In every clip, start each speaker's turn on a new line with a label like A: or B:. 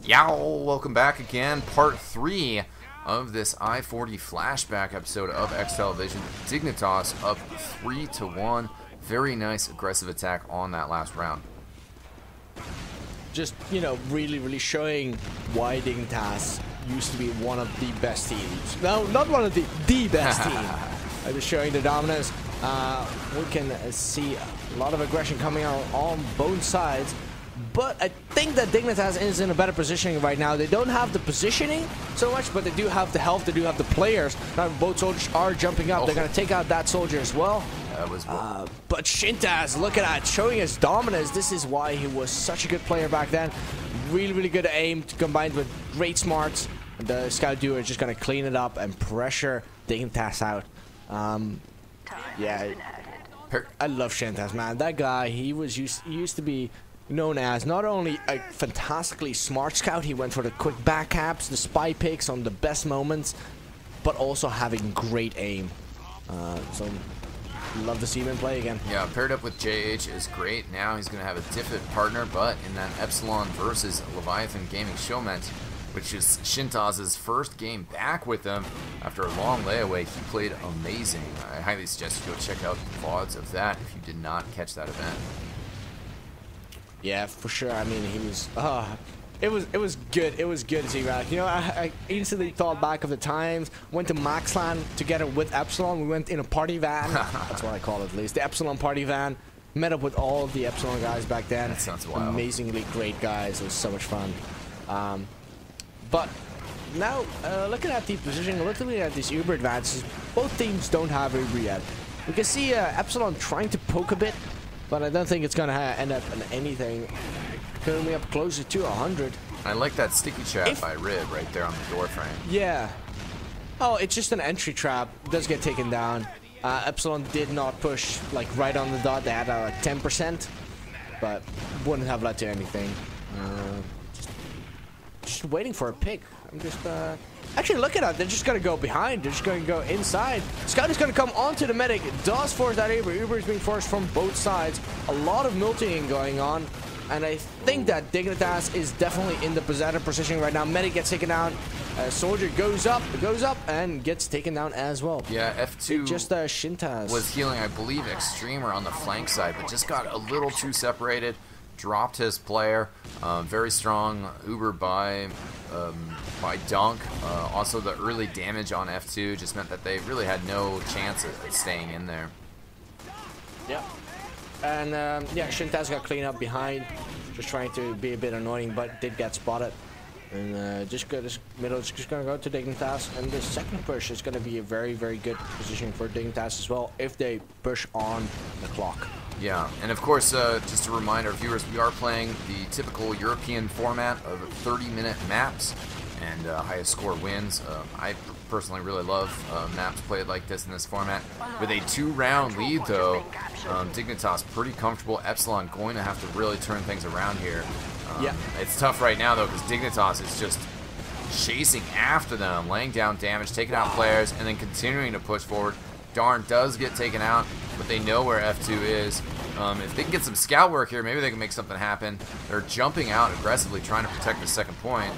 A: Yow! Welcome back again. Part 3 of this i40 flashback episode of eXtelevision. Dignitas up 3-1. Very nice aggressive attack on that last round.
B: Just, you know, really showing why Dignitas used to be one of the best teams. No, not one of the best team. Just showing the dominance. We can see a lot of aggression coming out on both sides. But I think that Dignitas is in a better positioning right now. They don't have the positioning so much, but they do have the health, they do have the players. Now both soldiers are jumping up. They're going to take out that soldier as well.
A: That was
B: but Shintas, look at that, showing his dominance. This is why he was such a good player back then. Really good aim combined with great smarts. And the Scout Duo is just going to clean it up and pressure Dignitas out. Yeah, I love Shintas, man. That guy, he used to be known as not only a fantastically smart scout, he went for the quick back caps, the spy picks on the best moments, but also having great aim. So love to see him in play again.
A: Yeah, paired up with JH is great. Now he's going to have a different partner, but in that Epsilon versus Leviathan Gaming showment, which is Shintas' first game back with them after a long layaway, he played amazing. I highly suggest you go check out the VODs of that if you did not catch that event.
B: Yeah, for sure. I mean, he was. It was good. It was good to see that. You know, I instantly thought back of the times. Went to Maxland together with Epsilon. We went in a party van. That's what I call it, at least. The Epsilon party van. Met up with all of the Epsilon guys back then.
A: That sounds wild.
B: Amazingly great guys. It was so much fun. But now, looking at the positioning, looking at these Uber advances, both teams don't have Uber yet. We can see Epsilon trying to poke a bit, but I don't think it's going to end up in anything. Currently up closer to 100.
A: I like that sticky trap by Rib right there on the door frame.
B: Yeah. Oh, it's just an entry trap. It does get taken down. Epsilon did not push like right on the dot. They had like 10%, but wouldn't have led to anything. Just waiting for a pick. I'm just actually look at that. They're just gonna go behind. They're just gonna go inside. Scout is gonna come onto the medic. It does force that Uber. Uber is being forced from both sides. A lot of multiing going on, and I think that Dignitas is definitely in the better position right now. Medic gets taken down. Soldier goes up, and gets taken down as well.
A: Yeah, F2
B: just Shintas
A: was healing, I believe, Extremer on the flank side, but just got a little too separated. Dropped his player. Very strong Uber by Dunk. Also, the early damage on F2 just meant that they really had no chance of staying in there.
B: Yep. And yeah, Shintas got cleaned up behind, just trying to be a bit annoying, but did get spotted. And just go this middle is just gonna go to Dignitas, and the second push is gonna be a very good position for Dignitas as well if they push on the clock.
A: Yeah, and of course, just to remind our viewers, we are playing the typical European format of 30-minute maps, and highest score wins. I personally really love maps played like this in this format. With a 2-round lead, though, Dignitas pretty comfortable. Epsilon going to have to really turn things around here. Yeah, it's tough right now, though, because Dignitas is just chasing after them, laying down damage, taking out players, and then continuing to push forward. Darn does get taken out, but they know where F2 is. If they can get some scout work here, maybe they can make something happen. They're jumping out aggressively, trying to protect the second point.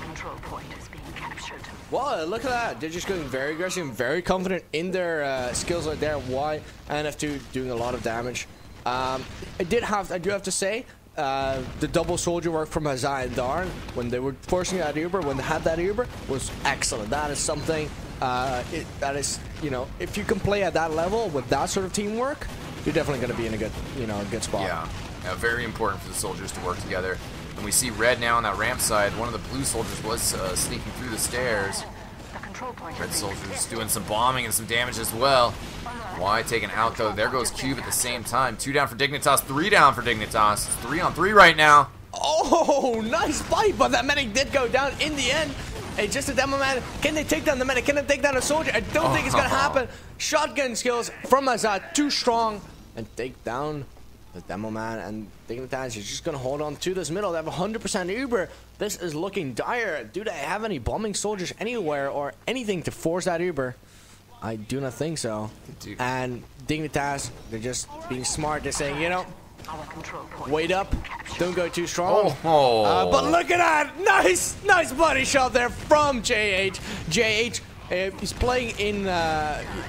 B: Well, look at that. They're just going very aggressive and very confident in their skills right there. Y and F2 doing a lot of damage. I do have to say, the double soldier work from Hazai and Darn when they were forcing that Uber, when they had that Uber, was excellent. That is something. That is, you know, if you can play at that level with that sort of teamwork, you're definitely going to be in a good, you know, a good spot.
A: Yeah, very important for the soldiers to work together. And we see Red now on that ramp side. One of the blue soldiers was sneaking through the stairs. Red soldiers doing some bombing and some damage as well. Y taken out, though. There goes Cube at the same time. 2 down for Dignitas, 3 down for Dignitas. It's 3-on-3 right now.
B: Oh, nice fight, but that medic did go down in the end. Hey, just a demo man. Can they take down the medic? Can they take down a soldier? I don't think it's gonna happen. Shotgun skills from Azad, too strong, and take down the demo man. And Dignitas is just gonna hold on to this middle. They have 100% Uber. This is looking dire. Do they have any bombing soldiers anywhere or anything to force that Uber? I do not think so. And Dignitas, they're just being smart. They're saying, you know, Wait up. Don't go too strong.
A: Oh.
B: But look at that. Nice body shot there from JH. JH, he's playing in,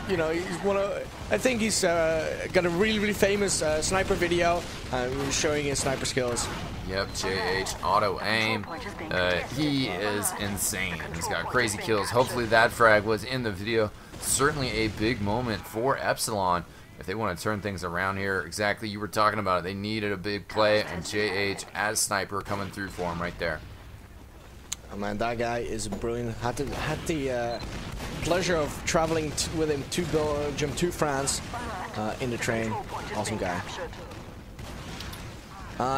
B: you know, he's one of, I think he's got a really famous sniper video showing his sniper skills.
A: Yep, JH auto aim. He is insane. He's got crazy kills. Hopefully that frag was in the video. Certainly a big moment for Epsilon if they want to turn things around here. Exactly, you were talking about it. They needed a big play, and JH as sniper coming through for him right there.
B: Oh man, that guy is brilliant. Had the pleasure of traveling with him to Belgium, to France, in the train. Awesome guy.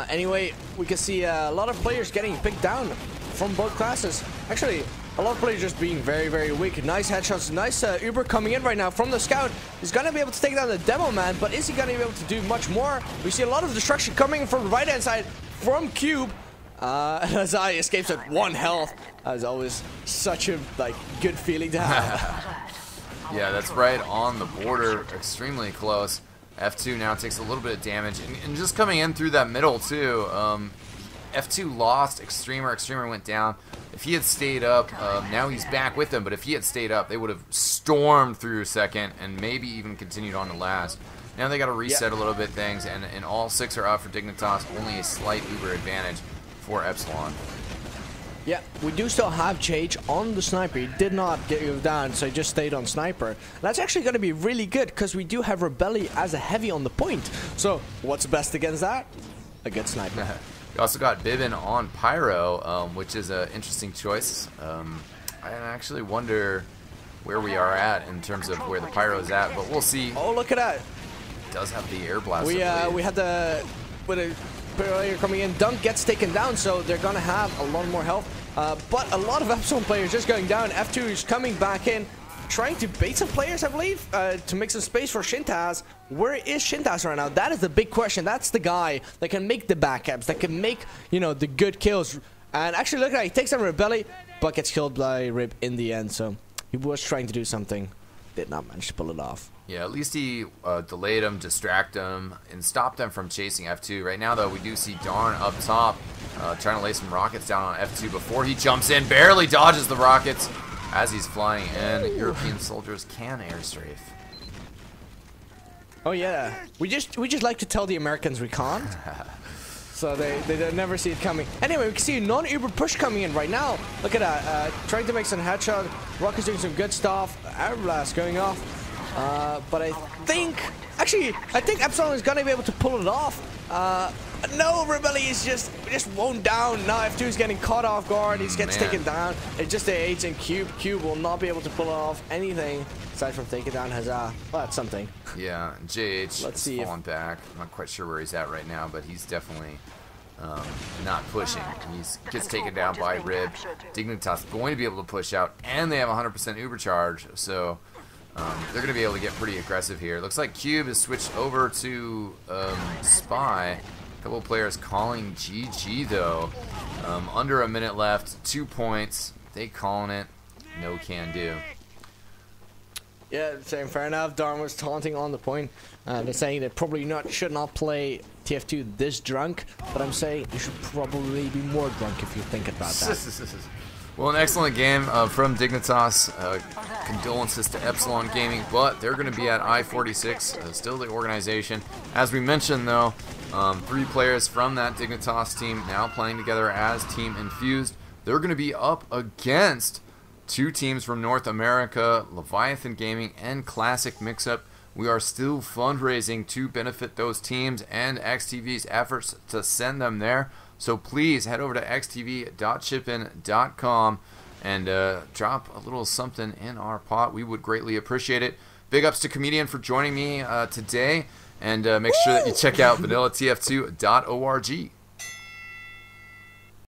B: Anyway, we can see a lot of players getting picked down from both classes. Actually, a lot of players just being very weak. Nice headshots. Nice Uber coming in right now from the scout. He's going to be able to take down the demo man, but is he going to be able to do much more? We see a lot of destruction coming from the right-hand side from Cube. As I escapes at 1 health. As always, such a good feeling to have.
A: Yeah, that's right on the border. Extremely close. F2 now takes a little bit of damage, and just coming in through that middle too. F2 lost Extremer. Extremer went down. If he had stayed up, now he's back with them, but if he had stayed up, they would have stormed through second and maybe even continued on to last. Now they got to reset a little bit things, and all 6 are out for Dignitas. Only a slight Uber advantage for Epsilon.
B: Yeah, we do still have JH on the sniper. He did not get down, so he just stayed on sniper. That's actually going to be really good because we do have Rebelli as a heavy on the point. So what's best against that? A good sniper.
A: We also got Bibin on Pyro, which is an interesting choice. I actually wonder where we are at in terms of where the Pyro is at, but we'll see.
B: Oh, look at that!
A: It does have the air blast.
B: We had the player coming in. Dunk gets taken down, so they're gonna have a lot more health. But a lot of Epsilon players just going down. F2 is coming back in, trying to bait some players, I believe, to make some space for Shintaz. Where is Shintaz right now? That is the big question. That's the guy that can make the backups, that can make, you know, the good kills. And actually, look at that. He takes down Rebelli, but gets killed by Rib in the end. So he was trying to do something, did not manage to pull it off.
A: Yeah, at least he delayed him, distracted him, and stopped them from chasing F2. Right now, though, we do see Darn up top, trying to lay some rockets down on F2 before he jumps in. Barely dodges the rockets as he's flying in. European soldiers can airstrafe.
B: Oh yeah, we just like to tell the Americans we can't. So they never see it coming. Anyway, we can see a non-Uber push coming in right now. Look at that, trying to make some headshot. Rocket's doing some good stuff. Air blast going off. But I think Epsilon is gonna be able to pull it off. No, Rebelli is just won't down. Now F2 is getting caught off guard. He gets taken down. It's just a H and Cube. Cube will not be able to pull off anything aside from taking down Huzzah. Well, that's something.
A: Yeah, JH is falling back. I'm not quite sure where he's at right now, but he's definitely not pushing. He gets taken down by Rib. Dignitas going to be able to push out, and they have 100% Uber charge, so they're going to be able to get pretty aggressive here. Looks like Cube has switched over to Spy. A couple of players calling GG though. Under a minute left, 2 points. They calling it. No can do.
B: Yeah, same. Fair enough. Darn was taunting on the point. They're saying they probably should not play TF2 this drunk, but I'm saying you should probably be more drunk if you think about that.
A: Well, an excellent game from Dignitas. Condolences to Epsilon Gaming, but they're going to be at i46, still the organization. As we mentioned, though, 3 players from that Dignitas team now playing together as Team Infused. They're going to be up against 2 teams from North America, Leviathan Gaming and Classic Mixup. We are still fundraising to benefit those teams and eXtV's efforts to send them there. So please head over to eXtv.chippin.com and drop a little something in our pot. We would greatly appreciate it. Big ups to Comedian for joining me today. And make sure that you check out vanillatf2.org.